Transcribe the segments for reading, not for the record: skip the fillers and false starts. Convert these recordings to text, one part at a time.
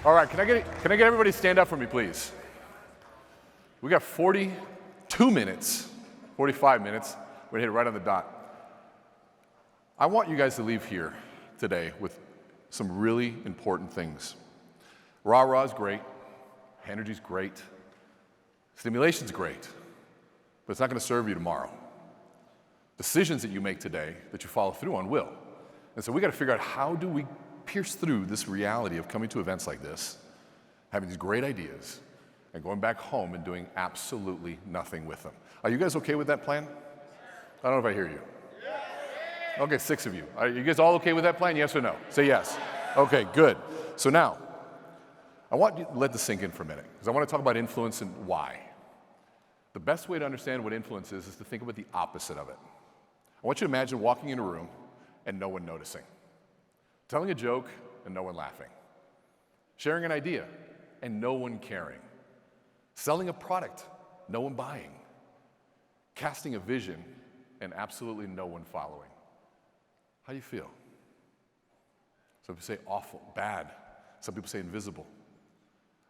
All right, can I get everybody to stand up for me, please? We got 42 minutes, 45 minutes. We're gonna hit it right on the dot. I want you guys to leave here today with some really important things. Rah-rah is great, energy's great, stimulation's great, but it's not gonna serve you tomorrow. Decisions that you make today that you follow through on will. And so we gotta figure out, how do we pierce through this reality of coming to events like this, having these great ideas, and going back home and doing absolutely nothing with them. Are you guys okay with that plan? I don't know if I hear you. Okay, 6 of you. Are you guys all okay with that plan, yes or no? Say yes. Okay, good. So now, I want you to let this sink in for a minute, because I want to talk about influence and why. The best way to understand what influence is to think about the opposite of it. I want you to imagine walking in a room and no one noticing. Telling a joke and no one laughing. Sharing an idea and no one caring. Selling a product, no one buying. Casting a vision and absolutely no one following. How do you feel? Some people say awful, bad. Some people say invisible.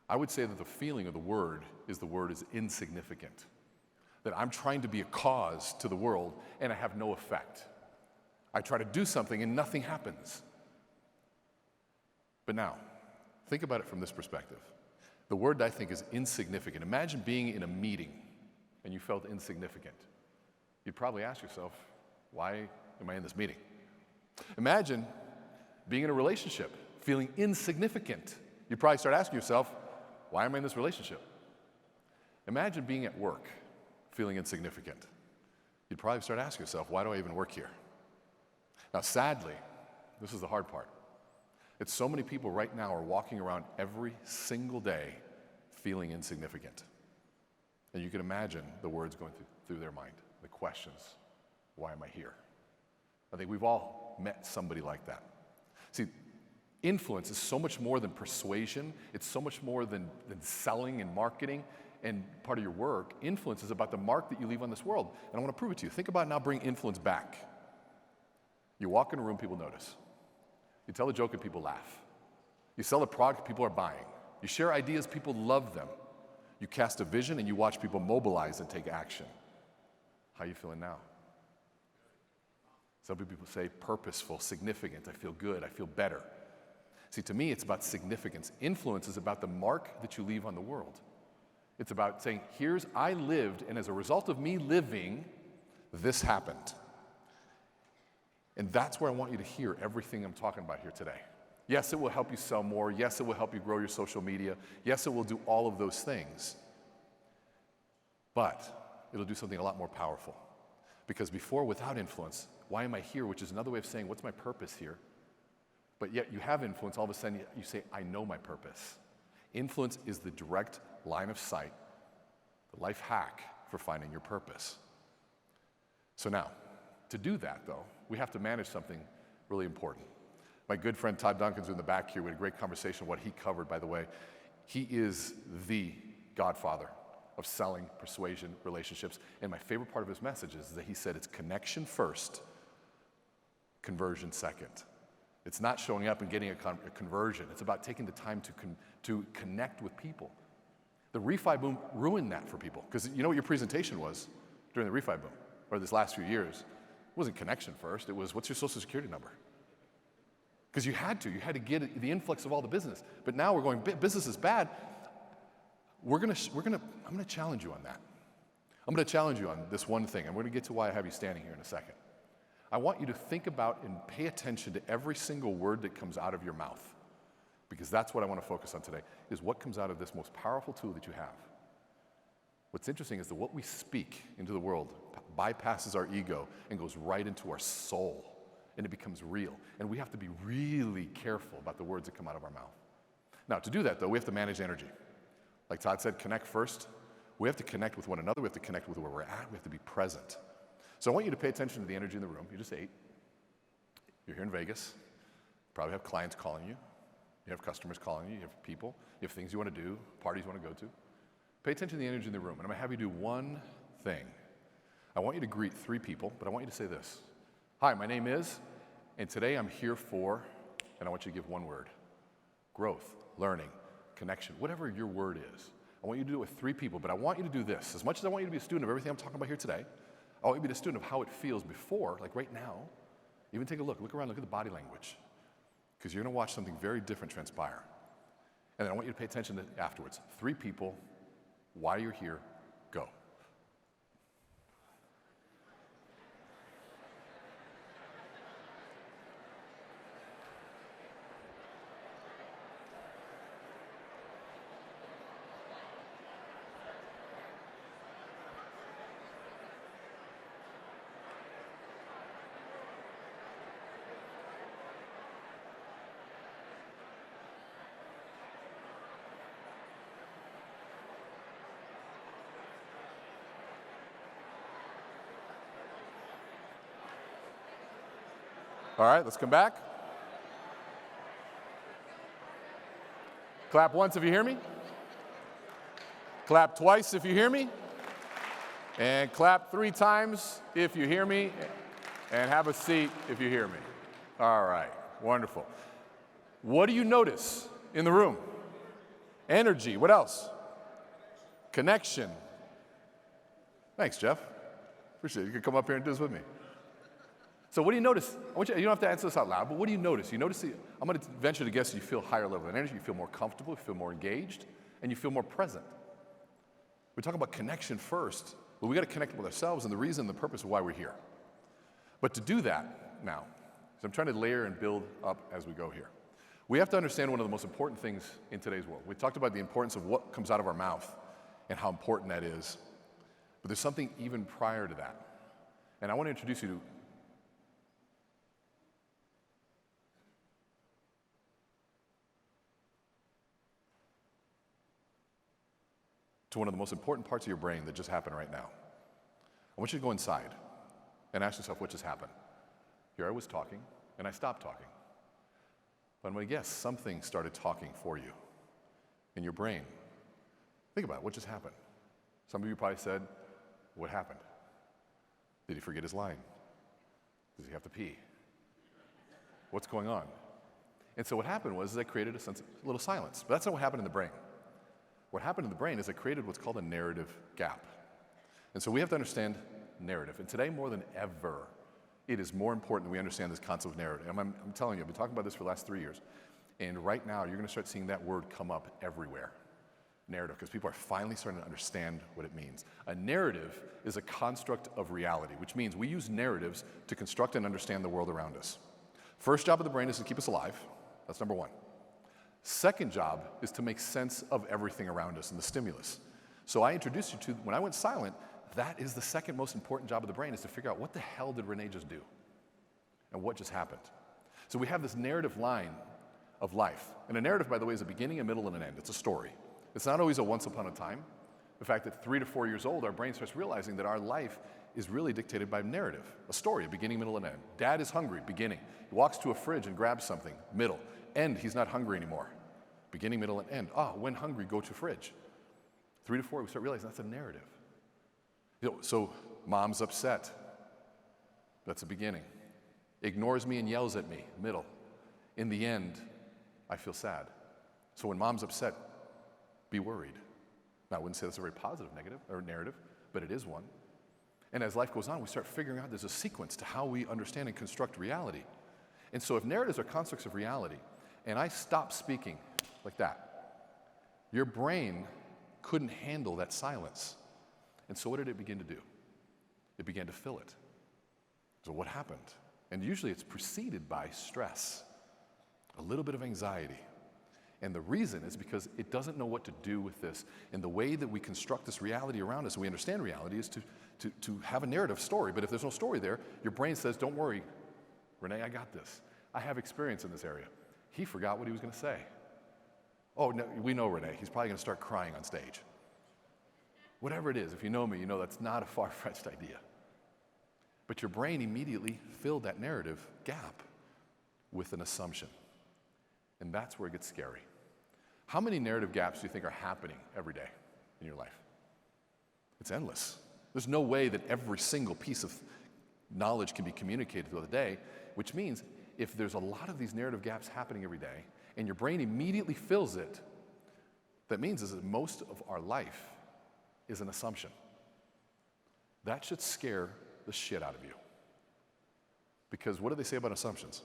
I would say that the feeling of the word is insignificant. That I'm trying to be a cause to the world and I have no effect. I try to do something and nothing happens. But now, think about it from this perspective. The word, I think, is insignificant. Imagine being in a meeting and you felt insignificant. You'd probably ask yourself, why am I in this meeting? Imagine being in a relationship, feeling insignificant. You'd probably start asking yourself, why am I in this relationship? Imagine being at work, feeling insignificant. You'd probably start asking yourself, why do I even work here? Now, sadly, this is the hard part. It's so many people right now are walking around every single day feeling insignificant. And you can imagine the words going through their mind, the questions, why am I here? I think we've all met somebody like that. See, influence is so much more than persuasion. It's so much more than selling and marketing and part of your work. Influence is about the mark that you leave on this world. And I want to prove it to you. Think about it now, bring influence back. You walk in a room, people notice. You tell a joke and people laugh. You sell a product, people are buying. You share ideas, people love them. You cast a vision and you watch people mobilize and take action. How are you feeling now? Some people say purposeful, significant. I feel good, I feel better. See, to me, it's about significance. Influence is about the mark that you leave on the world. It's about saying, I lived, and as a result of me living, this happened. And that's where I want you to hear everything I'm talking about here today. Yes, it will help you sell more. Yes, it will help you grow your social media. Yes, it will do all of those things. But it'll do something a lot more powerful. Because before, without influence, why am I here? Which is another way of saying, what's my purpose here? But yet you have influence, all of a sudden you say, I know my purpose. Influence is the direct line of sight, the life hack for finding your purpose. So now, to do that though, we have to manage something really important. My good friend Todd Duncan's in the back here. We had a great conversation, what he covered, by the way. He is the godfather of selling, persuasion, relationships. And my favorite part of his message is that he said it's connection first, conversion second. It's not showing up and getting a conversion. It's about taking the time to connect with people. The refi boom ruined that for people. Because you know what your presentation was during the refi boom, or this last few years? It wasn't connection first. It was, what's your social security number? Because you had to get the influx of all the business. But now we're going, business is bad. I'm gonna challenge you on that. I'm gonna challenge you on this one thing. I'm gonna get to why I have you standing here in a second. I want you to think about and pay attention to every single word that comes out of your mouth. Because that's what I want to focus on today, is what comes out of this most powerful tool that you have. What's interesting is that what we speak into the world bypasses our ego and goes right into our soul, and it becomes real. And we have to be really careful about the words that come out of our mouth. Now, to do that, though, we have to manage energy. Like Todd said, connect first. We have to connect with one another. We have to connect with where we're at. We have to be present. So I want you to pay attention to the energy in the room. You just ate. You're here in Vegas. You probably have clients calling you. You have customers calling you. You have people. You have things you want to do, parties you want to go to. Pay attention to the energy in the room. And I'm going to have you do one thing. I want you to greet 3 people, but I want you to say this. Hi, my name is, and today I'm here for, and I want you to give one word. Growth, learning, connection, whatever your word is. I want you to do it with 3 people, but I want you to do this. As much as I want you to be a student of everything I'm talking about here today, I want you to be a student of how it feels before, like right now. Even take a look around, look at the body language, because you're going to watch something very different transpire. And then I want you to pay attention to afterwards. 3 people, why you're here, go. All right, let's come back. Clap once if you hear me. Clap twice if you hear me. And clap 3 times if you hear me. And have a seat if you hear me. All right, wonderful. What do you notice in the room? Energy, what else? Connection. Thanks, Jeff. Appreciate it. You can come up here and do this with me. So what do you notice? You don't have to answer this out loud, but what do you notice? You notice, I'm going to venture to guess you feel higher level of energy, you feel more comfortable, you feel more engaged, and you feel more present. We're talking about connection first, but we got to connect with ourselves and the reason, the purpose of why we're here. But to do that now, so I'm trying to layer and build up as we go here. We have to understand one of the most important things in today's world. We talked about the importance of what comes out of our mouth and how important that is. But there's something even prior to that. And I want to introduce you to one of the most important parts of your brain that just happened right now. I want you to go inside and ask yourself what just happened. Here I was talking, and I stopped talking. But I'm going to guess something started talking for you in your brain. Think about it. What just happened? Some of you probably said, what happened? Did he forget his line? Does he have to pee? What's going on? And so what happened was that created a little silence. But that's not what happened in the brain. What happened in the brain is it created what's called a narrative gap. And so we have to understand narrative. And today, more than ever, it is more important that we understand this concept of narrative. And I'm telling you, I've been talking about this for the last 3 years. And right now, you're going to start seeing that word come up everywhere. Narrative, because people are finally starting to understand what it means. A narrative is a construct of reality, which means we use narratives to construct and understand the world around us. First job of the brain is to keep us alive. That's number 1. Second job is to make sense of everything around us and the stimulus. So I introduced you to, when I went silent, that is the second most important job of the brain, is to figure out what the hell did René just do? And what just happened? So we have this narrative line of life. And a narrative, by the way, is a beginning, a middle, and an end. It's a story. It's not always a once upon a time. The fact that 3 to 4 years old, our brain starts realizing that our life is really dictated by narrative, a story, a beginning, middle, and end. Dad is hungry, beginning. He walks to a fridge and grabs something, middle. End, he's not hungry anymore. Beginning, middle, and end. When hungry, go to fridge. 3 to 4, we start realizing that's a narrative. So mom's upset. That's a beginning. Ignores me and yells at me, middle. In the end, I feel sad. So when mom's upset, be worried. Now, I wouldn't say that's a very positive negative or narrative, but it is one. And as life goes on, we start figuring out there's a sequence to how we understand and construct reality. And so if narratives are constructs of reality, and I stop speaking like that, your brain couldn't handle that silence. And so what did it begin to do? It began to fill it. So what happened? And usually it's preceded by stress, a little bit of anxiety. And the reason is because it doesn't know what to do with this. And the way that we construct this reality around us, and we understand reality, is to have a narrative story. But if there's no story there, your brain says, don't worry, René, I got this. I have experience in this area. He forgot what he was going to say. Oh, no, we know René. He's probably going to start crying on stage. Whatever it is, if you know me, you know that's not a far-fetched idea. But your brain immediately filled that narrative gap with an assumption. And that's where it gets scary. How many narrative gaps do you think are happening every day in your life? It's endless. There's no way that every single piece of knowledge can be communicated throughout the day, which means if there's a lot of these narrative gaps happening every day, and your brain immediately fills it That means is that most of our life is an assumption. That should scare the shit out of you. Because what do they say about assumptions?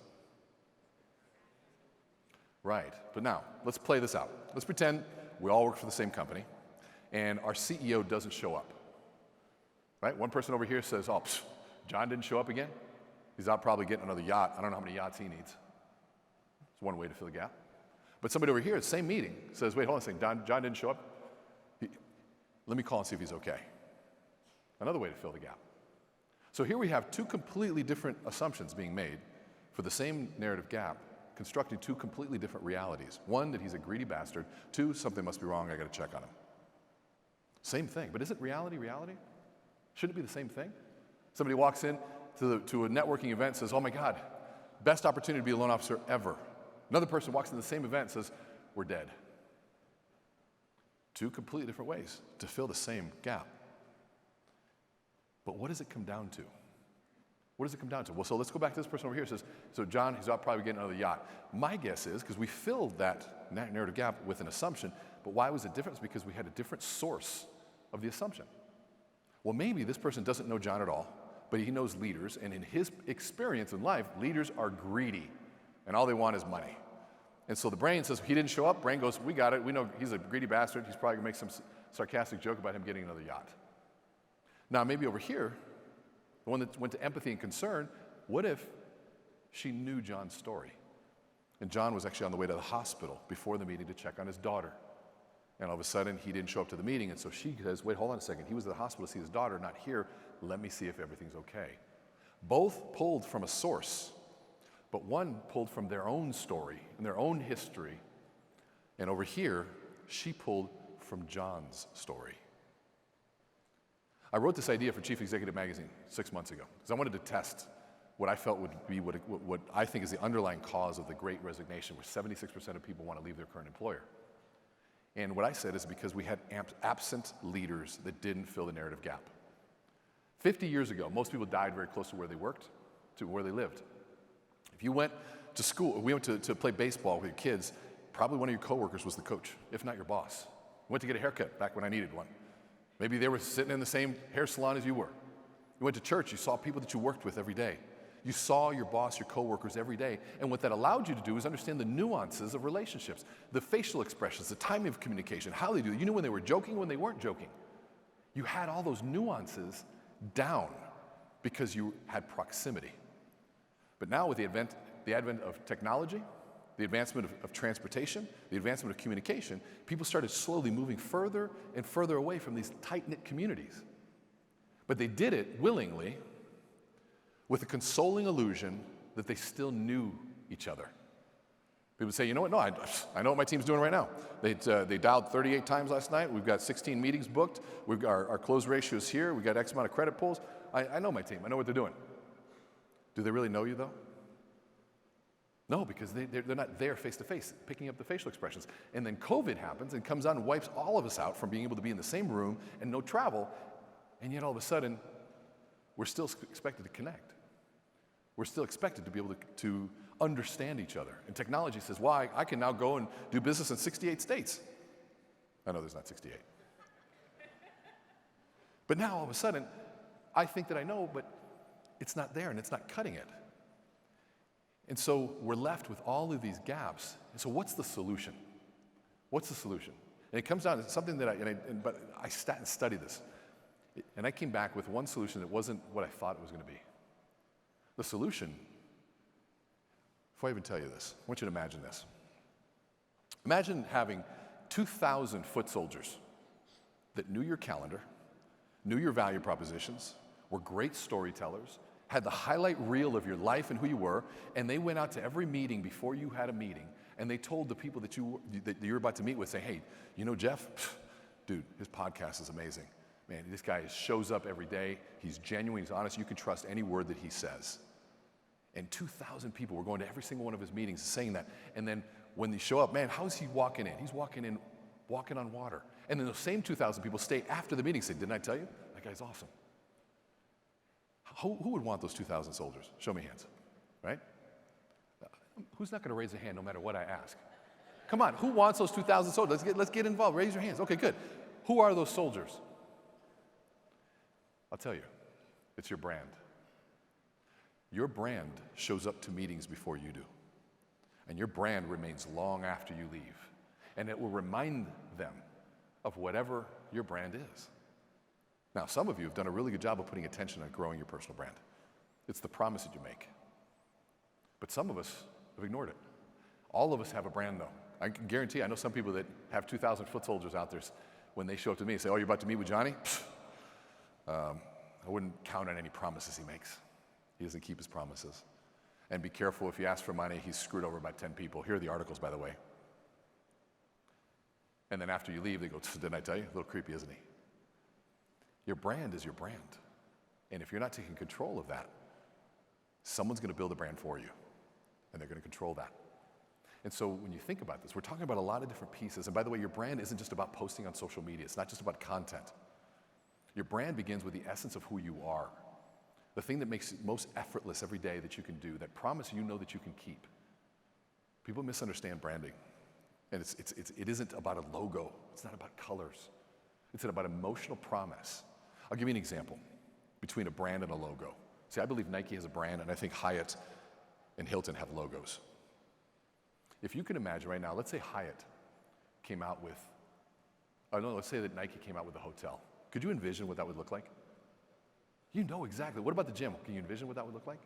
Right, but now, let's play this out. Let's pretend we all work for the same company, and our CEO doesn't show up. Right, one person over here says, oh, John didn't show up again? He's out probably getting another yacht. I don't know how many yachts he needs. It's one way to fill the gap. But somebody over here at the same meeting says, wait, hold on a second, John didn't show up? Let me call and see if he's okay. Another way to fill the gap. So here we have two completely different assumptions being made for the same narrative gap, constructing two completely different realities. One, that he's a greedy bastard. Two, something must be wrong, I gotta check on him. Same thing, but isn't reality reality? Shouldn't it be the same thing? Somebody walks in to a networking event and says, oh my God, best opportunity to be a loan officer ever. Another person walks into the same event and says, we're dead. Two completely different ways to fill the same gap. But what does it come down to? What does it come down to? Well, so let's go back to this person over here who says, so John, he's out probably getting another yacht. My guess is, because we filled that narrative gap with an assumption, but why was it different? It's because we had a different source of the assumption. Well, maybe this person doesn't know John at all, but he knows leaders, and in his experience in life, leaders are greedy, and all they want is money. And so the brain says, he didn't show up. Brain goes, we got it. We know he's a greedy bastard. He's probably going to make some sarcastic joke about him getting another yacht. Now, maybe over here, the one that went to empathy and concern, what if she knew John's story? And John was actually on the way to the hospital before the meeting to check on his daughter. And all of a sudden, he didn't show up to the meeting, and so she says, wait, hold on a second. He was at the hospital to see his daughter, not here. Let me see if everything's okay. Both pulled from a source, but one pulled from their own story and their own history. And over here, she pulled from John's story. I wrote this idea for Chief Executive Magazine 6 months ago because I wanted to test what I felt would be what I think is the underlying cause of the Great Resignation, where 76% of people want to leave their current employer. And what I said is because we had absent leaders that didn't fill the narrative gap. 50 years ago, most people died very close to where they worked, to where they lived. If you went to school, we went to play baseball with your kids, probably one of your coworkers was the coach, if not your boss. You went to get a haircut back when I needed one. Maybe they were sitting in the same hair salon as you were. You went to church, you saw people that you worked with every day. You saw your boss, your coworkers every day. And what that allowed you to do is understand the nuances of relationships, the facial expressions, the timing of communication, how they do it. You knew when they were joking, when they weren't joking. You had all those nuances down because you had proximity. But now with the advent of technology, the advancement of transportation, the advancement of communication, people started slowly moving further and further away from these tight-knit communities. But they did it willingly with a consoling illusion that they still knew each other. People would say, you know what, no, I know what my team's doing right now. They dialed 38 times last night. We've got 16 meetings booked. We've got our close ratios here. We've got X amount of credit pulls. I know my team. I know what they're doing. Do they really know you, though? No, because they're not there face-to-face, picking up the facial expressions. And then COVID happens and comes on and wipes all of us out from being able to be in the same room and no travel. And yet all of a sudden, we're still expected to connect. We're still expected to be able to understand each other. And technology says, well, I can now go and do business in 68 states. I know there's not 68. But now all of a sudden, I think that I know, but it's not there and it's not cutting it. And so we're left with all of these gaps. And so what's the solution? What's the solution? And it comes down to something that I sat and studied this. And I came back with one solution that wasn't what I thought it was going to be. The solution, before I even tell you this, I want you to imagine this. Imagine having 2,000 foot soldiers that knew your calendar, knew your value propositions, were great storytellers, had the highlight reel of your life and who you were, and they went out to every meeting before you had a meeting, and they told the people that you were about to meet with, say, hey, you know Jeff? Dude, his podcast is amazing. Man, this guy shows up every day. He's genuine, he's honest. You can trust any word that he says. And 2,000 people were going to every single one of his meetings saying that. And then when they show up, man, how's he walking in? He's walking in, walking on water. And then those same 2,000 people stay after the meeting and say, didn't I tell you? That guy's awesome. Who would want those 2,000 soldiers? Show me hands, right? Who's not going to raise a hand no matter what I ask? Come on, who wants those 2,000 soldiers? Let's get involved. Raise your hands. Okay, good. Who are those soldiers? I'll tell you, it's your brand. Your brand shows up to meetings before you do. And your brand remains long after you leave. And it will remind them of whatever your brand is. Now, some of you have done a really good job of putting attention on growing your personal brand. It's the promise that you make. But some of us have ignored it. All of us have a brand, though. I can guarantee you, I know some people that have 2,000 foot soldiers out there, when they show up to me and say, oh, you're about to meet with Johnny? I wouldn't count on any promises he makes. He doesn't keep his promises. And be careful, if you ask for money, he's screwed over by 10 people. Here are the articles, by the way. And then after you leave, they go, didn't I tell you? A little creepy, isn't he? Your brand is your brand. And if you're not taking control of that, someone's going to build a brand for you. And they're going to control that. And so when you think about this, we're talking about a lot of different pieces. And by the way, your brand isn't just about posting on social media. It's not just about content. Your brand begins with the essence of who you are. The thing that makes it most effortless every day that you can do, that promise you know that you can keep. People misunderstand branding. And it isn't about a logo. It's not about colors. It's about emotional promise. I'll give you an example between a brand and a logo. See, I believe Nike has a brand, and I think Hyatt and Hilton have logos. If you can imagine right now, let's say Hyatt came out with, let's say that Nike came out with a hotel. Could you envision what that would look like? You know exactly. What about the gym? Can you envision what that would look like?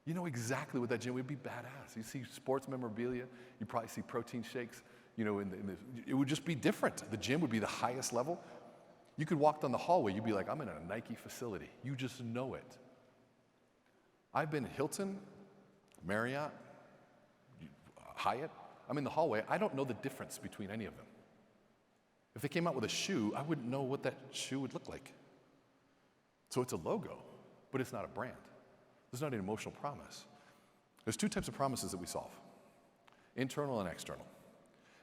You know exactly what that gym would be badass. You see sports memorabilia. You probably see protein shakes. You know, it would just be different. The gym would be the highest level. You could walk down the hallway. You'd be like, I'm in a Nike facility. You just know it. I've been at Hilton, Marriott, Hyatt. I'm in the hallway. I don't know the difference between any of them. If they came out with a shoe, I wouldn't know what that shoe would look like. So it's a logo, but it's not a brand. There's not an emotional promise. There's two types of promises that we solve, internal and external.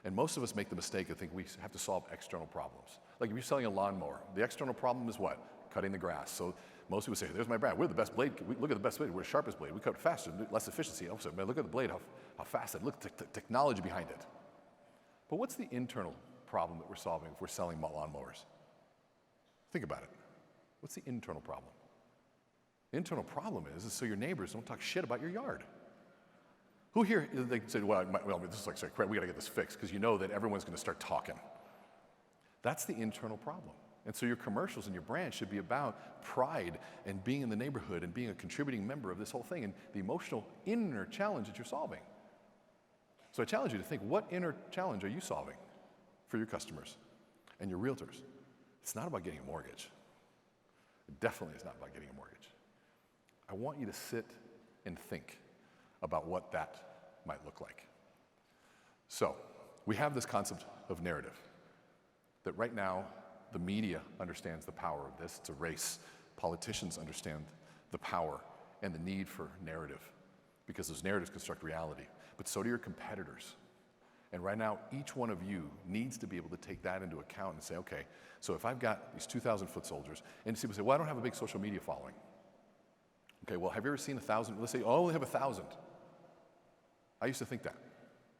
And most of us make the mistake of thinking we have to solve external problems. Like if you're selling a lawnmower, the external problem is what? Cutting the grass. So most people say, there's my brand. We're the best blade. Look at the best blade. We're the sharpest blade. We cut faster, less efficiency. Also, man, look at the blade, how fast it. Look at the technology behind it. But what's the internal problem that we're solving if we're selling lawnmowers? Think about it. What's the internal problem? The internal problem is so your neighbors don't talk shit about your yard. Who here, they say, well, this is like, sorry, crap, we got to get this fixed, because you know that everyone's going to start talking. That's the internal problem. And so your commercials and your brand should be about pride and being in the neighborhood and being a contributing member of this whole thing and the emotional inner challenge that you're solving. So I challenge you to think, what inner challenge are you solving for your customers and your realtors? It's not about getting a mortgage. It definitely is not about getting a mortgage. I want you to sit and think about what that might look like. So we have this concept of narrative, that right now the media understands the power of this. It's a race. Politicians understand the power and the need for narrative, because those narratives construct reality. But so do your competitors. And right now, each one of you needs to be able to take that into account and say, okay, so if I've got these 2,000 foot soldiers, and people say, well, I don't have a big social media following. Okay, well, have you ever seen 1,000? Let's say, oh, I only have 1,000. I used to think that.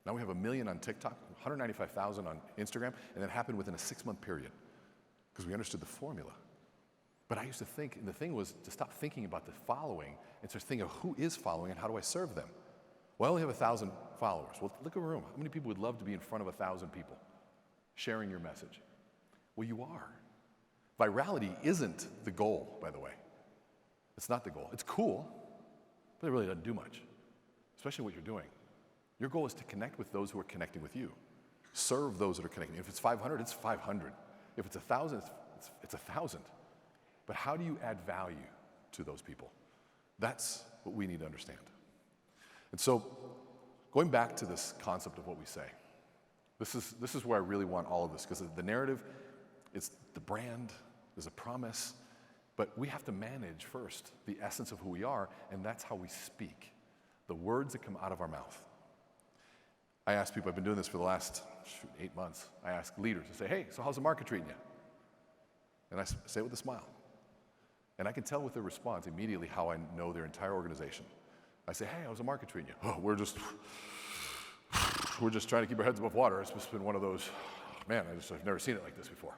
Now we have 1 million on TikTok, 195,000 on Instagram, and that happened within a 6-month period because we understood the formula. But I used to think, and the thing was to stop thinking about the following and start thinking of who is following and how do I serve them. Well, I only have 1,000 followers. Well, look at the room. How many people would love to be in front of 1,000 people sharing your message? Well, you are. Virality isn't the goal, by the way. It's not the goal. It's cool, but it really doesn't do much, especially what you're doing. Your goal is to connect with those who are connecting with you. Serve those that are connecting. If it's 500, it's 500. If it's 1,000, it's 1,000. But how do you add value to those people? That's what we need to understand. And so, going back to this concept of what we say, this is where I really want all of this, because the narrative, it's the brand, there's a promise, but we have to manage first the essence of who we are, and that's how we speak, the words that come out of our mouth. I ask people, I've been doing this for the last 8 months, I ask leaders, I say, hey, so how's the market treating you? And I say it with a smile. And I can tell with their response immediately how I know their entire organization. I say, hey, how's the market treating you? Oh, we're just we're just trying to keep our heads above water. It's just been one of those, man, I've never seen it like this before.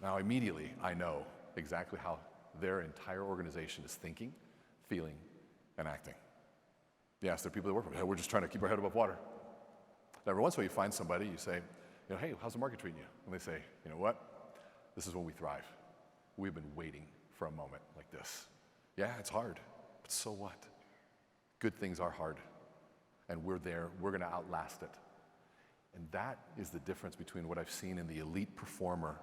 Now, immediately, I know exactly how their entire organization is thinking, feeling, and acting. Yes, there are people that work with me. Hey, we're just trying to keep our head above water. Now, every once in a while, you find somebody, you say, hey, how's the market treating you? And they say, you know what? This is when we thrive. We've been waiting for a moment like this. Yeah, it's hard, but so what? Good things are hard, and we're there. We're going to outlast it. And that is the difference between what I've seen in the elite performer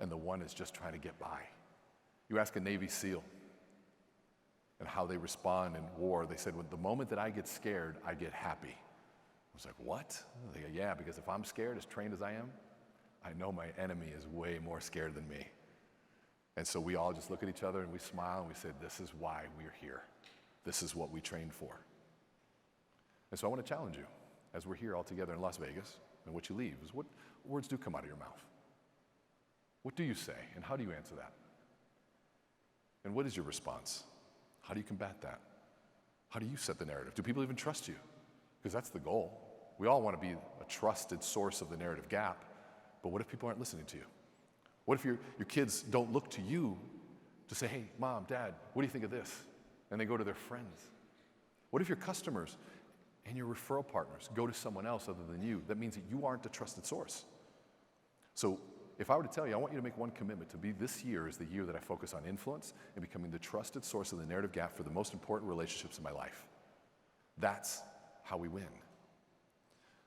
and the one that's just trying to get by. You ask a Navy SEAL and how they respond in war. They said, the moment that I get scared, I get happy. I was like, what? They go, yeah, because if I'm scared, as trained as I am, I know my enemy is way more scared than me. And so we all just look at each other and we smile and we say, this is why we're here. This is what we trained for. And so I want to challenge you, as we're here all together in Las Vegas, and what you leave is what words do come out of your mouth? What do you say, and how do you answer that? And what is your response? How do you combat that? How do you set the narrative? Do people even trust you? Because that's the goal. We all want to be a trusted source of the narrative gap, but what if people aren't listening to you? What if your kids don't look to you to say, hey, mom, dad, what do you think of this? And they go to their friends. What if your customers and your referral partners go to someone else other than you? That means that you aren't a trusted source. So if I were to tell you, I want you to make one commitment to be this year is the year that I focus on influence and becoming the trusted source of the narrative gap for the most important relationships in my life. That's how we win.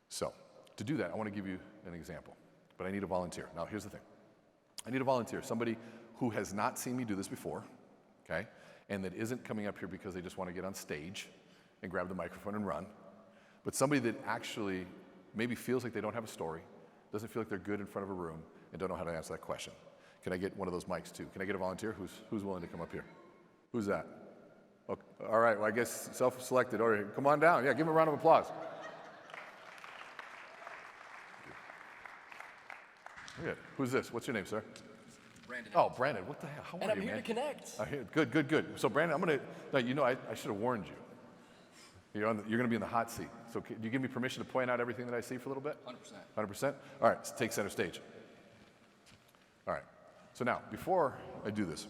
So to do that, I want to give you an example, but I need a volunteer. Now, here's the thing. I need a volunteer, somebody who has not seen me do this before, okay, and that isn't coming up here because they just want to get on stage and grab the microphone and run, but somebody that actually maybe feels like they don't have a story, doesn't feel like they're good in front of a room, and don't know how to answer that question. Can I get one of those mics too? Can I get a volunteer? Who's willing to come up here? Who's that? Okay. All right, well, I guess self-selected. All right, come on down. Yeah, give him a round of applause. Good. Who's this? What's your name, sir? Brandon. Oh, Brandon. What the hell? How are you, man? And I'm here to connect. Good. So, Brandon, I should have warned you. You're going to be in the hot seat. So, do you give me permission to point out everything that I see for a little bit? 100%. 100%? All right, so take center stage. All right. So now, before I do this,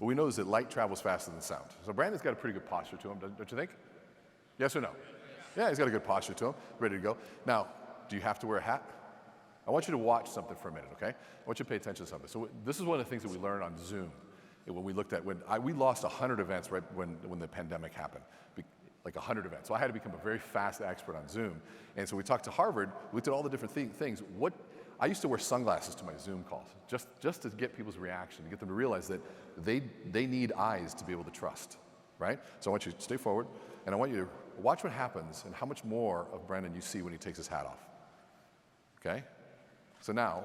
what we know is that light travels faster than sound. So Brandon's got a pretty good posture to him, don't you think? Yes or no? Yeah, he's got a good posture to him, ready to go. Now, do you have to wear a hat? I want you to watch something for a minute, okay? I want you to pay attention to something. So this is one of the things that we learned on Zoom when we looked at, we lost 100 events right when the pandemic happened, like 100 events. So I had to become a very fast expert on Zoom. And so we talked to Harvard, we looked at all the different things. I used to wear sunglasses to my Zoom calls, just to get people's reaction, to get them to realize that they need eyes to be able to trust, right? So I want you to stay forward, and I want you to watch what happens and how much more of Brandon you see when he takes his hat off, okay? So now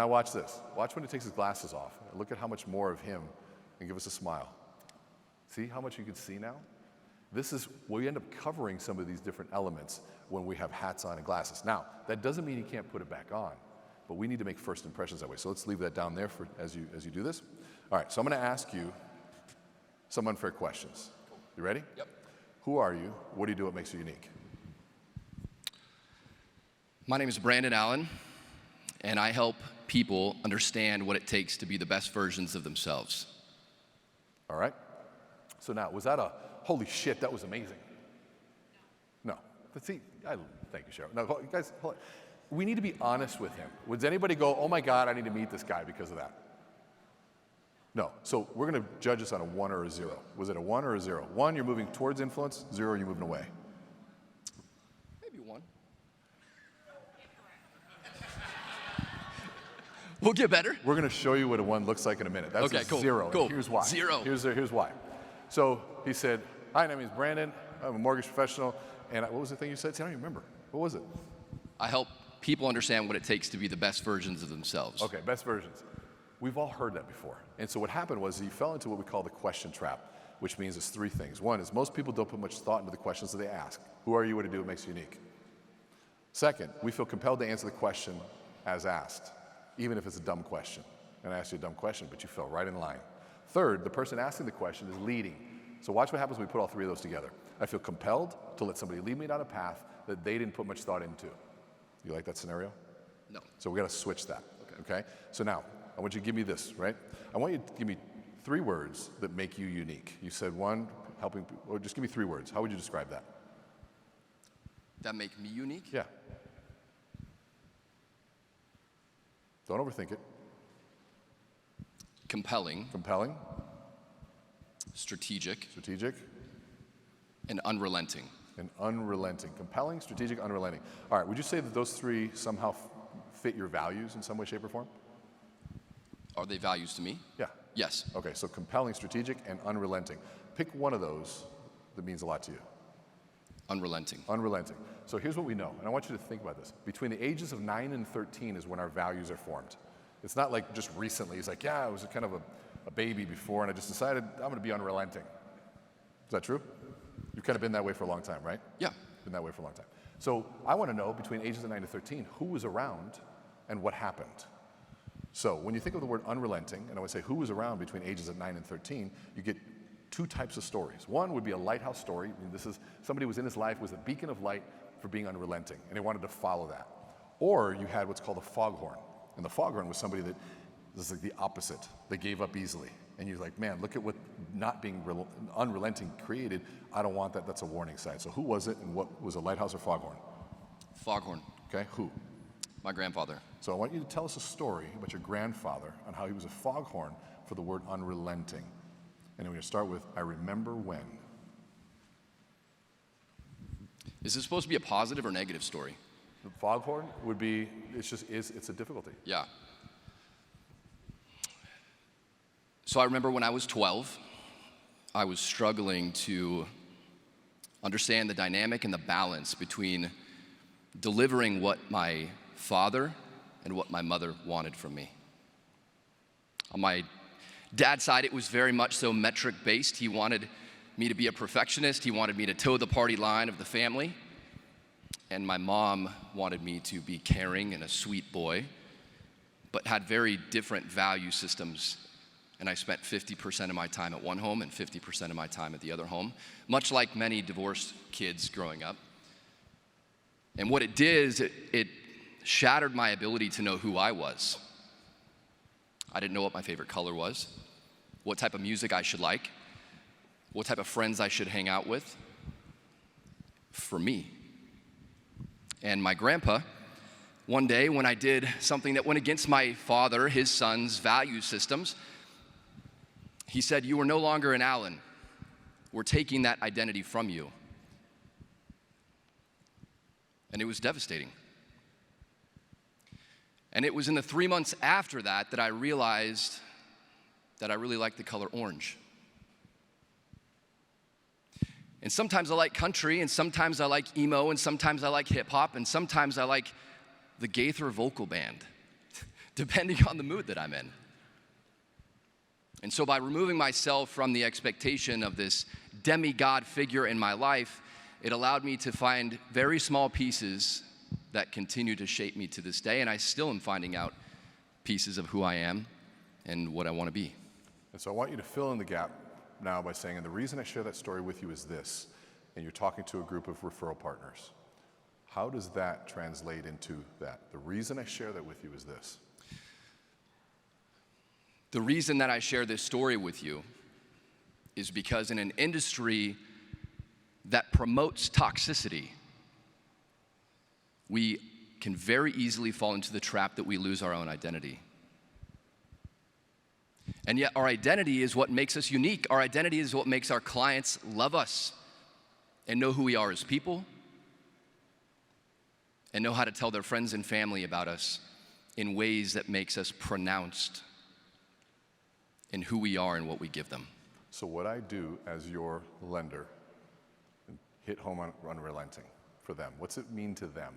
watch this. Watch when he takes his glasses off. Look at how much more of him, and give us a smile. See how much you can see now? This is, we end up covering some of these different elements when we have hats on and glasses. Now, that doesn't mean you can't put it back on, but we need to make first impressions that way. So let's leave that down there as you do this. All right, so I'm going to ask you some unfair questions. You ready? Yep. Who are you? What do you do? What makes you unique? My name is Brandon Allen, and I help people understand what it takes to be the best versions of themselves. All right. So now, was that a holy shit, that was amazing? No. See, thank you, Cheryl. No, guys, hold on. We need to be honest with him. Would anybody go, oh my God, I need to meet this guy because of that? No. So we're going to judge this on a 1 or a 0. Was it a 1 or a 0? 1, you're moving towards influence. 0, you're moving away. Maybe 1. We'll get better. We're going to show you what a 1 looks like in a minute. That's okay, a cool. 0. Cool. Here's why. 0. Here's why. So he said, hi, my name is Brandon. I'm a mortgage professional. And what was the thing you said? See, I don't even remember. What was it? I help people understand what it takes to be the best versions of themselves. Okay, best versions. We've all heard that before. And so what happened was he fell into what we call the question trap, which means it's 3 things. 1 is most people don't put much thought into the questions that they ask. Who are you? What do you do? What makes you unique? 2nd, we feel compelled to answer the question as asked, even if it's a dumb question. And I asked you a dumb question, but you fell right in line. 3rd, the person asking the question is leading. So watch what happens when we put all 3 of those together. I feel compelled to let somebody lead me down a path that they didn't put much thought into. You like that scenario? No. So we got to switch that, okay? So now, I want you to give me this, right? I want you to give me 3 words that make you unique. You said one, helping, or just give me 3 words. How would you describe that? That make me unique? Yeah. Don't overthink it. Compelling, Compelling, strategic, strategic, and unrelenting. and unrelenting. Compelling, strategic, unrelenting. All right, would you say that those 3 somehow fit your values in some way, shape, or form? Are they values to me? Yeah. Yes. Okay, so compelling, strategic, and unrelenting. Pick one of those that means a lot to you. Unrelenting. Unrelenting. So here's what we know, and I want you to think about this. Between the ages of 9 and 13 is when our values are formed. It's not like just recently. It's like, yeah, I was kind of a baby before, and I just decided I'm going to be unrelenting. Is that true? You've kind of been that way for a long time, right? Yeah. Been that way for a long time. So I want to know, between ages of 9 and 13, who was around and what happened. So when you think of the word unrelenting, and I would say who was around between ages of 9 and 13, you get 2 types of stories. One would be a lighthouse story. I mean, this is somebody who was in his life, was a beacon of light for being unrelenting, and they wanted to follow that. Or you had what's called a foghorn. And the foghorn was somebody that was like the opposite. They gave up easily. And you're like, man, look at what not being unrelenting created. I don't want that. That's a warning sign. So who was it, and what was a lighthouse or foghorn? Foghorn. Okay, who? My grandfather. So I want you to tell us a story about your grandfather on how he was a foghorn for the word unrelenting. And then we're going to start with, I remember when. Is this supposed to be a positive or negative story? The foghorn would be, it's a difficulty. Yeah. So I remember when I was 12, I was struggling to understand the dynamic and the balance between delivering what my father and what my mother wanted from me. On my dad's side, it was very much so metric-based. He wanted me to be a perfectionist. He wanted me to toe the party line of the family. And my mom wanted me to be caring and a sweet boy, but had very different value systems. And I spent 50% of my time at one home and 50% of my time at the other home, much like many divorced kids growing up. And what it did is it shattered my ability to know who I was. I didn't know what my favorite color was, what type of music I should like, what type of friends I should hang out with for me. And my grandpa, one day when I did something that went against my father, his son's value systems, he said, "You are no longer an Allen. We're taking that identity from you." And it was devastating. And it was in the 3 months after that that I realized that I really liked the color orange. And sometimes I like country, and sometimes I like emo, and sometimes I like hip hop, and sometimes I like the Gaither vocal band, depending on the mood that I'm in. And so by removing myself from the expectation of this demigod figure in my life, it allowed me to find very small pieces that continue to shape me to this day, and I still am finding out pieces of who I am and what I want to be. And so I want you to fill in the gap now by saying, and the reason I share that story with you is this, and you're talking to a group of referral partners. How does that translate into that? The reason I share that with you is this. The reason that I share this story with you is because in an industry that promotes toxicity, we can very easily fall into the trap that we lose our own identity. And yet our identity is what makes us unique. Our identity is what makes our clients love us and know who we are as people and know how to tell their friends and family about us in ways that makes us pronounced in who we are and what we give them. So what I do as your lender, hit home on unrelenting for them. What's it mean to them?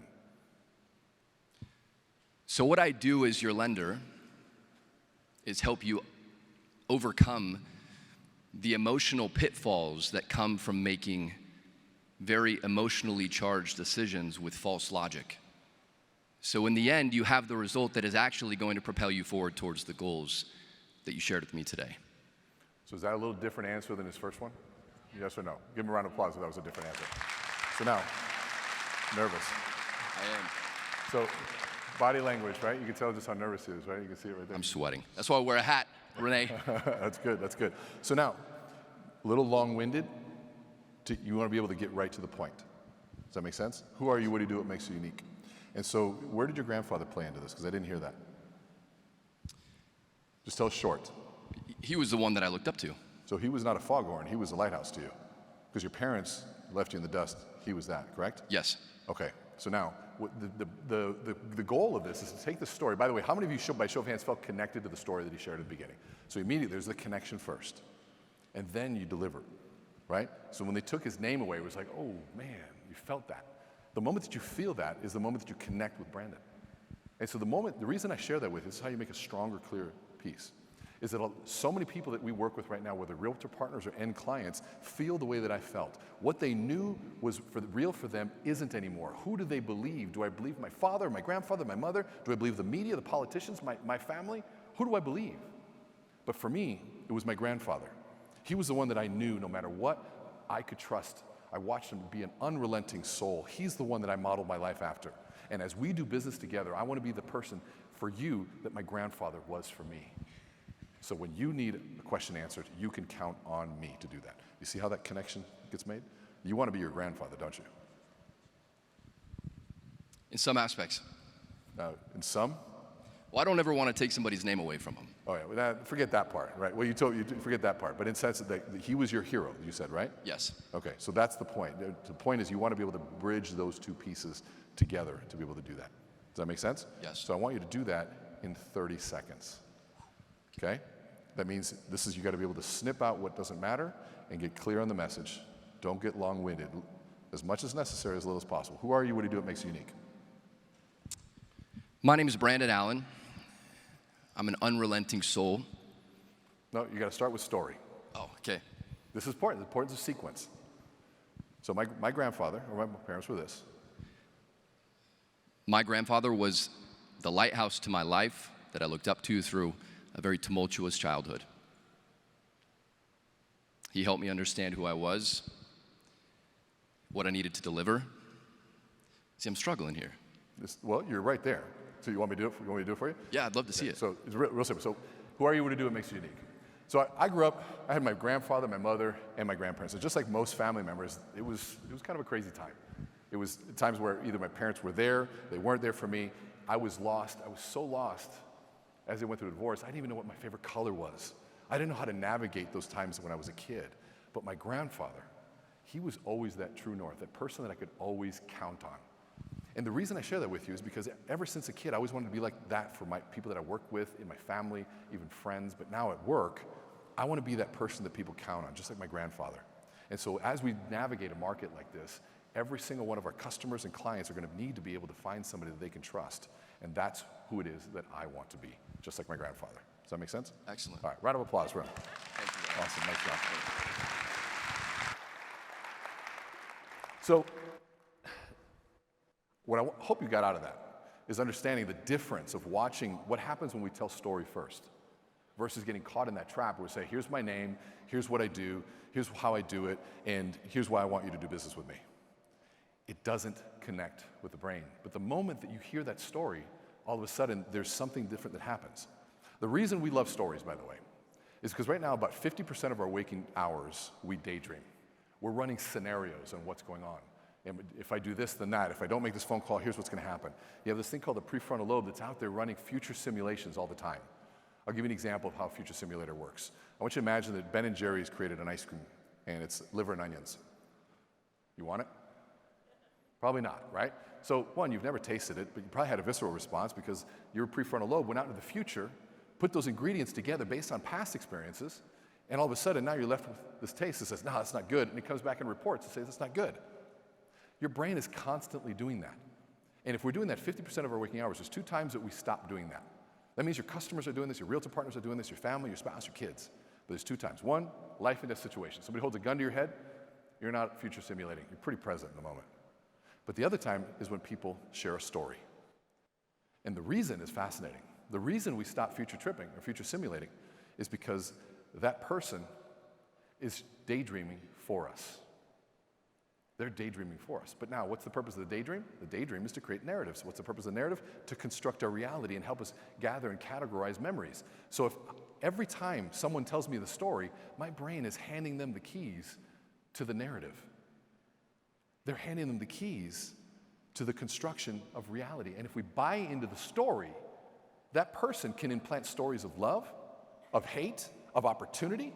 So what I do as your lender is help you overcome the emotional pitfalls that come from making very emotionally charged decisions with false logic. So in the end, you have the result that is actually going to propel you forward towards the goals that you shared with me today. So is that a little different answer than his first one? Yes or no? Give him a round of applause if that was a different answer. So now, Nervous. I am. So, body language, right? You can tell just how nervous he is, right? You can see it right there. I'm sweating. That's why I wear a hat, Renee. That's good, that's good. So now, a little long-winded, you want to be able to get right to the point. Does that make sense? Who are you? What do you do? What makes you unique? And so, where did your grandfather play into this? Because I didn't hear that. Just tell us short. He was the one that I looked up to. So he was not a foghorn, he was a lighthouse to you. Because your parents left you in the dust, he was that, correct? Yes. Okay, so now, the goal of this is to take the story. By the way, how many of you, by show of hands, felt connected to the story that he shared at the beginning? So immediately, there's the connection first. And then you deliver, right? So when they took his name away, it was like, oh man, you felt that. The moment that you feel that is the moment that you connect with Brandon. And so the reason I share that with you, this is how you make a stronger, clearer piece, is that so many people that we work with right now, whether realtor partners or end clients, feel the way that I felt. What they knew was real for them isn't anymore. Who do they believe? Do I believe my father, my grandfather, my mother? Do I believe the media, the politicians, my family? Who do I believe? But for me, it was my grandfather. He was the one that I knew no matter what, I could trust. I watched him be an unrelenting soul. He's the one that I modeled my life after. And as we do business together, I want to be the person for you that my grandfather was for me. So when you need a question answered, you can count on me to do that. You see how that connection gets made? You want to be your grandfather, don't you? In some aspects. In some? Well, I don't ever want to take somebody's name away from them. Oh yeah, well, forget that part, right? Well, you forget that part, but in the sense that he was your hero, you said, right? Yes. Okay, so that's the point. The point is you want to be able to bridge those two pieces together to be able to do that. Does that make sense? Yes. So I want you to do that in 30 seconds. Okay? That means you got to be able to snip out what doesn't matter and get clear on the message. Don't get long-winded. As much as necessary, as little as possible. Who are you? What do you do? What makes you unique? My name is Brandon Allen. I'm an unrelenting soul. No, you got to start with story. Oh, okay. This is important. The importance of sequence. So my grandfather, or my parents were this. My grandfather was the lighthouse to my life that I looked up to through a very tumultuous childhood. He helped me understand who I was, what I needed to deliver. See, I'm struggling here. Well, you're right there. So you want me to do it for you? Yeah, I'd love to see it. So it's real simple. So who are you? What do you do? What makes you unique? So I grew up, I had my grandfather, my mother, and my grandparents. So just like most family members, it was kind of a crazy time. It was times where either my parents were there, they weren't there for me. I was lost. I was so lost as they went through a divorce. I didn't even know what my favorite color was. I didn't know how to navigate those times when I was a kid. But my grandfather, he was always that true north, that person that I could always count on. And the reason I share that with you is because ever since a kid, I always wanted to be like that for my people that I work with, in my family, even friends. But now at work, I want to be that person that people count on, just like my grandfather. And so as we navigate a market like this, every single one of our customers and clients are going to need to be able to find somebody that they can trust. And that's who it is that I want to be, just like my grandfather. Does that make sense? Excellent. All right, round of applause for him. Thank you. Awesome, nice job. So, what I hope you got out of that is understanding the difference of watching what happens when we tell story first versus getting caught in that trap where we say, here's my name, here's what I do, here's how I do it, and here's why I want you to do business with me. It doesn't connect with the brain. But the moment that you hear that story, all of a sudden, there's something different that happens. The reason we love stories, by the way, is because right now, about 50% of our waking hours, we daydream. We're running scenarios on what's going on. And if I do this, then that. If I don't make this phone call, here's what's going to happen. You have this thing called the prefrontal lobe that's out there running future simulations all the time. I'll give you an example of how a future simulator works. I want you to imagine that Ben & Jerry's created an ice cream, and it's liver and onions. You want it? Probably not, right? So one, you've never tasted it, but you probably had a visceral response because your prefrontal lobe went out into the future, put those ingredients together based on past experiences, and all of a sudden now you're left with this taste that says, no, that's not good, and it comes back and reports and says, that's not good. Your brain is constantly doing that. And if we're doing that 50% of our waking hours, there's 2 times that we stop doing that. That means your customers are doing this, your realtor partners are doing this, your family, your spouse, your kids. But there's 2 times. One, life and death situation. Somebody holds a gun to your head, you're not future simulating. You're pretty present in the moment. But the other time is when people share a story. And the reason is fascinating. The reason we stop future tripping or future simulating is because that person is daydreaming for us. They're daydreaming for us. But now, what's the purpose of the daydream? The daydream is to create narratives. What's the purpose of the narrative? To construct our reality and help us gather and categorize memories. So if every time someone tells me the story, my brain is handing them the keys to the narrative. They're handing them the keys to the construction of reality. And if we buy into the story, that person can implant stories of love, of hate, of opportunity,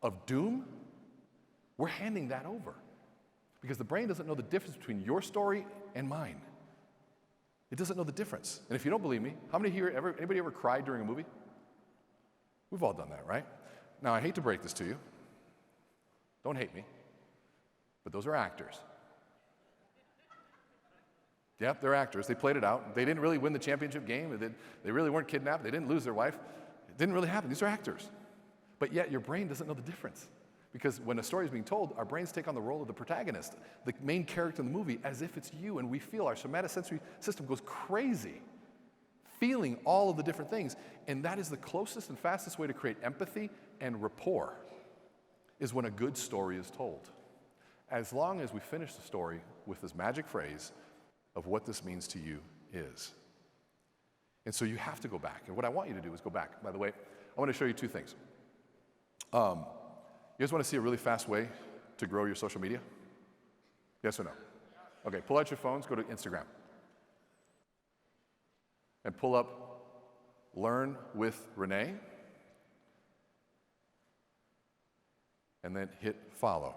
of doom. We're handing that over. Because the brain doesn't know the difference between your story and mine. It doesn't know the difference. And if you don't believe me, how many here, anybody ever cried during a movie? We've all done that, right? Now, I hate to break this to you. Don't hate me. But those are actors. Yep, they're actors. They played it out. They didn't really win the championship game. They really weren't kidnapped. They didn't lose their wife. It didn't really happen. These are actors. But yet your brain doesn't know the difference. Because when a story is being told, our brains take on the role of the protagonist, the main character in the movie, as if it's you, and we feel our somatosensory system goes crazy, feeling all of the different things. And that is the closest and fastest way to create empathy and rapport, is when a good story is told. As long as we finish the story with this magic phrase of what this means to you is. And so you have to go back. And what I want you to do is go back. By the way, I want to show you two things. You guys want to see a really fast way to grow your social media? Yes or no? Okay, pull out your phones, go to Instagram. And pull up Learn with René. And then hit follow.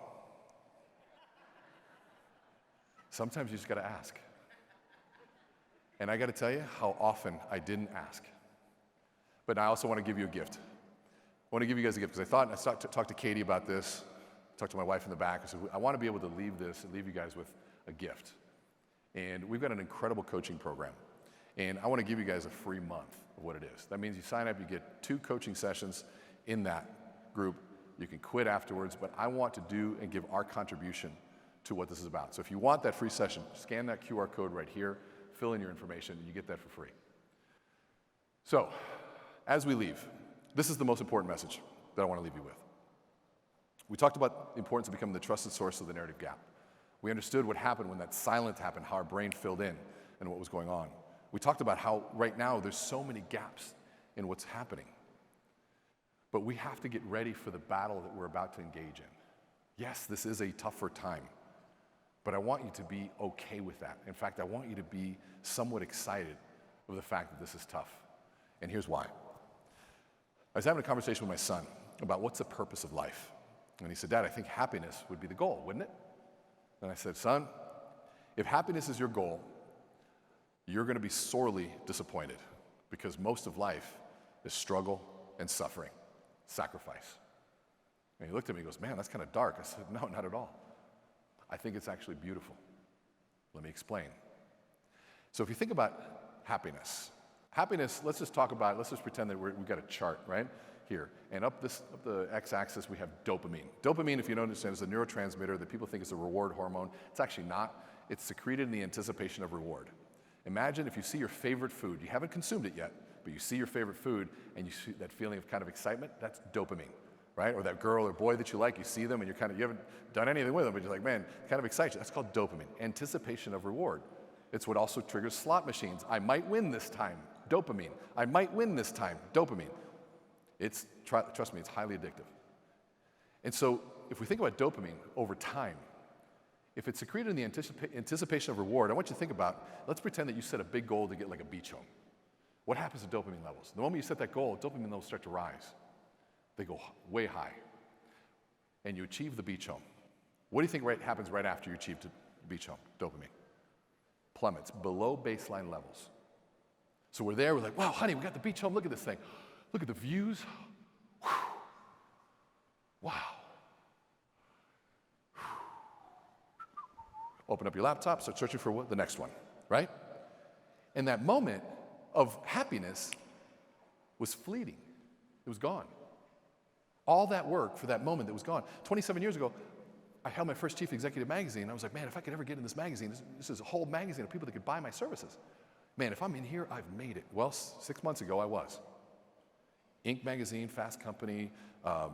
Sometimes you just got to ask. And I got to tell you how often I didn't ask. But I also want to give you a gift. I want to give you guys a gift because I talked to Katie about this, talked to my wife in the back. I said, I want to be able to leave this and leave you guys with a gift. And we've got an incredible coaching program. And I want to give you guys a free month of what it is. That means you sign up, you get 2 coaching sessions in that group. You can quit afterwards, but I want to do and give our contribution to what this is about. So if you want that free session, scan that QR code right here, fill in your information, and you get that for free. So, as we leave, this is the most important message that I want to leave you with. We talked about the importance of becoming the trusted source of the narrative gap. We understood what happened when that silence happened, how our brain filled in and what was going on. We talked about how right now there's so many gaps in what's happening. But we have to get ready for the battle that we're about to engage in. Yes, this is a tougher time, but I want you to be okay with that. In fact, I want you to be somewhat excited of the fact that this is tough. And here's why. I was having a conversation with my son about what's the purpose of life. And he said, Dad, I think happiness would be the goal, wouldn't it? And I said, son, if happiness is your goal, you're going to be sorely disappointed because most of life is struggle and suffering, sacrifice. And he looked at me and goes, man, that's kind of dark. I said, no, not at all. I think it's actually beautiful. Let me explain. So if you think about happiness, let's just talk about it. Let's just pretend that we've got a chart, right, here. And up the x-axis, we have dopamine. Dopamine, if you don't understand, is a neurotransmitter that people think is a reward hormone. It's actually not. It's secreted in the anticipation of reward. Imagine if you see your favorite food. You haven't consumed it yet, but you see your favorite food, and you see that feeling of kind of excitement. That's dopamine, right? Or that girl or boy that you like, you see them, and you haven't done anything with them, but you're like, man, kind of excites you. That's called dopamine, anticipation of reward. It's what also triggers slot machines. I might win this time. Dopamine. I might win this time. Dopamine. Trust me, it's highly addictive. And so if we think about dopamine over time, if it's secreted in the anticipation of reward, I want you to think about, let's pretend that you set a big goal to get like a beach home. What happens to dopamine levels? The moment you set that goal, dopamine levels start to rise. They go way high. And you achieve the beach home. What do you think happens right after you achieve the beach home? Dopamine. Plummets below baseline levels. So we're there, we're like, wow, honey, we got the beach home. Look at this thing. Look at the views. Whew. Wow. Whew. Open up your laptop, start searching for the next one, right? And that moment of happiness was fleeting. It was gone. All that work for that moment that was gone. 27 years ago, I held my first Chief Executive magazine. I was like, man, if I could ever get in this magazine, this is a whole magazine of people that could buy my services. Man, if I'm in here, I've made it. Well, 6 months ago, I was. Inc. magazine, Fast Company,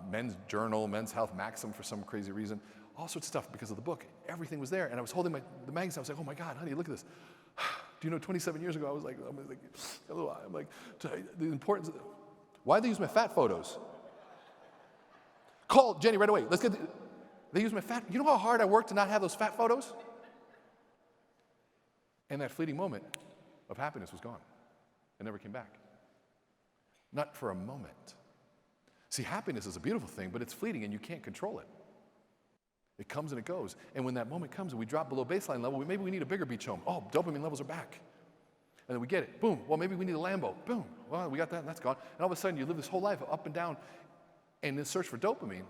Men's Journal, Men's Health, Maxim for some crazy reason. all sorts of stuff because of the book. Everything was there. And I was holding the magazine. I was like, oh my God, honey, look at this. Do you know 27 years ago, I'm like, the importance of, why do they use my fat photos? Call Jenny right away. They use my fat, you know how hard I worked to not have those fat photos? And that fleeting moment of happiness was gone. It never came back. Not for a moment. See, happiness is a beautiful thing, but it's fleeting and you can't control it. It comes and it goes. And when that moment comes and we drop below baseline level, maybe we need a bigger beach home. Oh, dopamine levels are back. And then we get it. Boom. Well, maybe we need a Lambo. Boom. Well, we got that and that's gone. And all of a sudden you live this whole life up and down and then search for dopamine.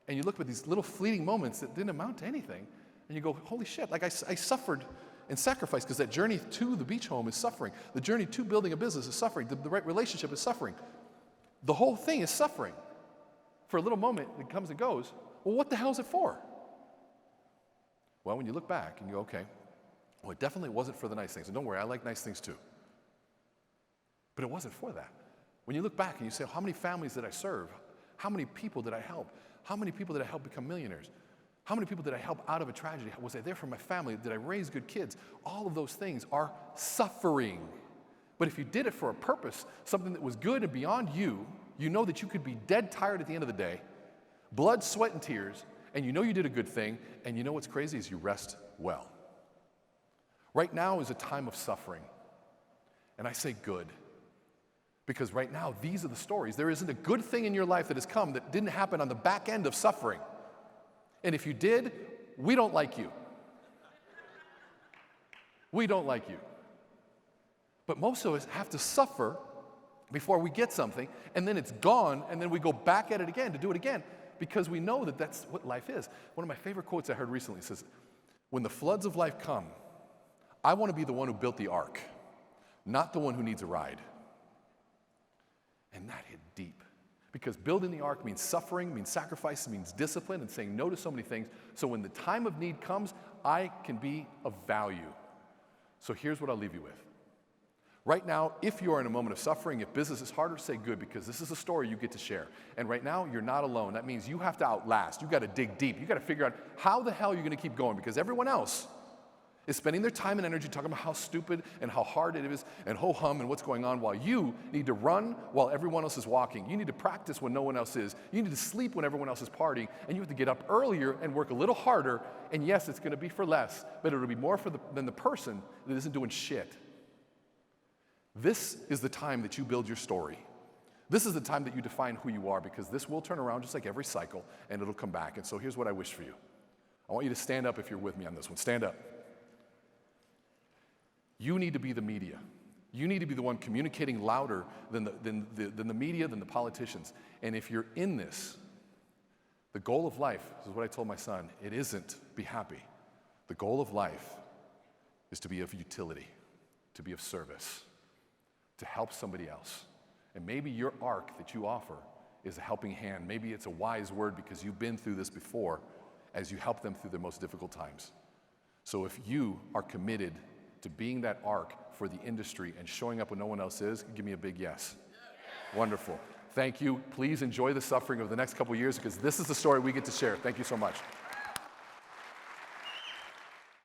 And you look at these little fleeting moments that didn't amount to anything. And you go, holy shit, like I suffered and sacrificed because that journey to the beach home is suffering. The journey to building a business is suffering. The right relationship is suffering. The whole thing is suffering. For a little moment, it comes and goes. Well, what the hell is it for? Well, when you look back and you go, okay, well, it definitely wasn't for the nice things. And don't worry, I like nice things too. But it wasn't for that. When you look back and you say, how many families did I serve? How many people did I help? How many people did I help become millionaires? How many people did I help out of a tragedy? Was I there for my family? Did I raise good kids? All of those things are suffering. But if you did it for a purpose, something that was good and beyond you, you know that you could be dead tired at the end of the day, blood, sweat, and tears, and you know you did a good thing, and you know what's crazy is you rest well. Right now is a time of suffering. And I say good. Because right now, these are the stories. There isn't a good thing in your life that has come that didn't happen on the back end of suffering. And if you did, we don't like you. We don't like you. But most of us have to suffer before we get something, and then it's gone, and then we go back at it again to do it again, because we know that that's what life is. One of my favorite quotes I heard recently says, when the floods of life come, I want to be the one who built the ark, not the one who needs a ride. And that hit deep. Because building the ark means suffering, means sacrifice, means discipline, and saying no to so many things. So when the time of need comes, I can be of value. So here's what I'll leave you with. Right now, if you are in a moment of suffering, if business is harder, say good, because this is a story you get to share. And right now, you're not alone. That means you have to outlast. You've got to dig deep. You've got to figure out how the hell you're going to keep going, because everyone else is spending their time and energy talking about how stupid and how hard it is and ho-hum and what's going on, while you need to run while everyone else is walking. You need to practice when no one else is. You need to sleep when everyone else is partying. And you have to get up earlier and work a little harder. And yes, it's going to be for less, but it'll be more than the person that isn't doing shit. This is the time that you build your story. This is the time that you define who you are, because this will turn around just like every cycle, and it'll come back. And so here's what I wish for you. I want you to stand up if you're with me on this one. Stand up. You need to be the media. You need to be the one communicating louder than the media, than the politicians. And if you're in this, the goal of life, this is what I told my son, it isn't be happy. The goal of life is to be of utility, to be of service, to help somebody else. And maybe your arc that you offer is a helping hand. Maybe it's a wise word because you've been through this before as you help them through their most difficult times. So if you are committed to being that arc for the industry and showing up when no one else is, give me a big yes. Wonderful. Thank you. Please enjoy the suffering of the next couple years, because this is the story we get to share. Thank you so much.